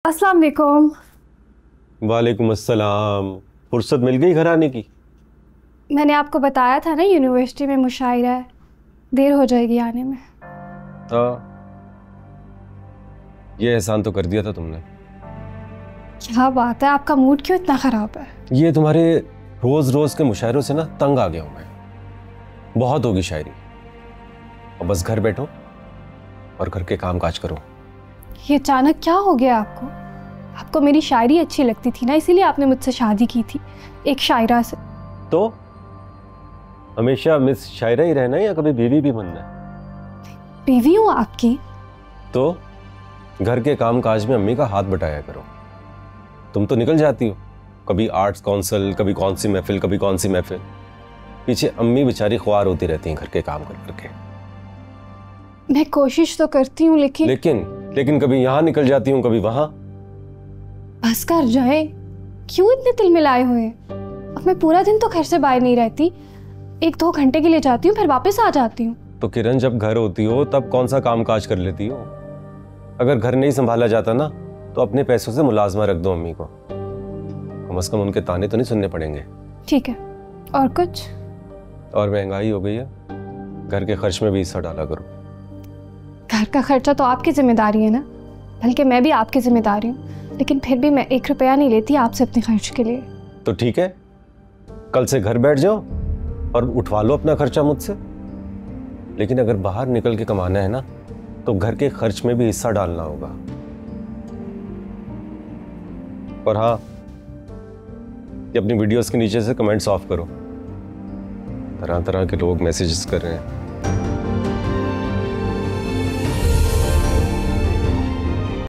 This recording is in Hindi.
अस्सलाम वालेकुम। वालेकुम अस्सलाम। फुर्सत मिल गई घर आने की? मैंने आपको बताया था ना यूनिवर्सिटी में मुशायरा है, देर हो जाएगी आने में। हाँ, ये एहसान तो कर दिया था तुमने। क्या बात है, आपका मूड क्यों इतना ख़राब है? ये तुम्हारे रोज रोज के मुशायरों से ना तंग आ गया हूं मैं। बहुत होगी शायरी। अब बस घर बैठो और घर के काम काज करो। ये अचानक क्या हो गया आपको? आपको मेरी शायरी अच्छी लगती थी ना, इसीलिए आपने मुझसे शादी की थी एक शायरा से। तो हमेशा मिस शायरा ही रहना है या कभी बीवी भी बनना है? बीवी हूँ आपकी। तो घर के काम काज में अम्मी का हाथ बटाया करो। तुम तो निकल जाती हो, कभी आर्ट्स काउंसिल, कभी कौन सी महफिल, कभी कौन सी महफिल। पीछे अम्मी बेचारी ख्वार होती रहती हैं घर के काम कर करके। मैं कोशिश तो करती हूँ लेकिन लेकिन कभी यहाँ निकल जाती हूँ, कभी वहां। बस कर जाए, क्यों इतने तिल मिलाए हुए हैं? अब मैं पूरा दिन तो घर से बाहर नहीं रहती, 1-2 घंटे के लिए जाती हूँ फिर वापस आ जाती हूँ। तो किरण, जब घर होती हो तब कौन सा काम काज कर लेती हो? अगर घर नहीं संभाला जाता ना तो अपने पैसों से मुलाजमा रख दो अम्मी को। कम से कम उनके ताने तो नहीं सुनने पड़ेंगे। ठीक है, और कुछ? और महंगाई हो गई है, घर के खर्च में भी हिस्सा डाला करो। घर का खर्चा तो आपकी जिम्मेदारी है ना, बल्कि मैं भी आपकी जिम्मेदारी हूँ, लेकिन फिर भी मैं 1 रुपया नहीं लेती आपसे अपने खर्च के लिए। तो ठीक है, कल से घर बैठ जाओ और उठवा लो अपना खर्चा मुझसे। लेकिन अगर बाहर निकल के कमाना है ना तो घर के खर्च में भी हिस्सा डालना होगा। और हाँ, ये अपनी वीडियोस के नीचे से कमेंट्स ऑफ करो। तरह तरह के लोग मैसेजेस कर रहे हैं।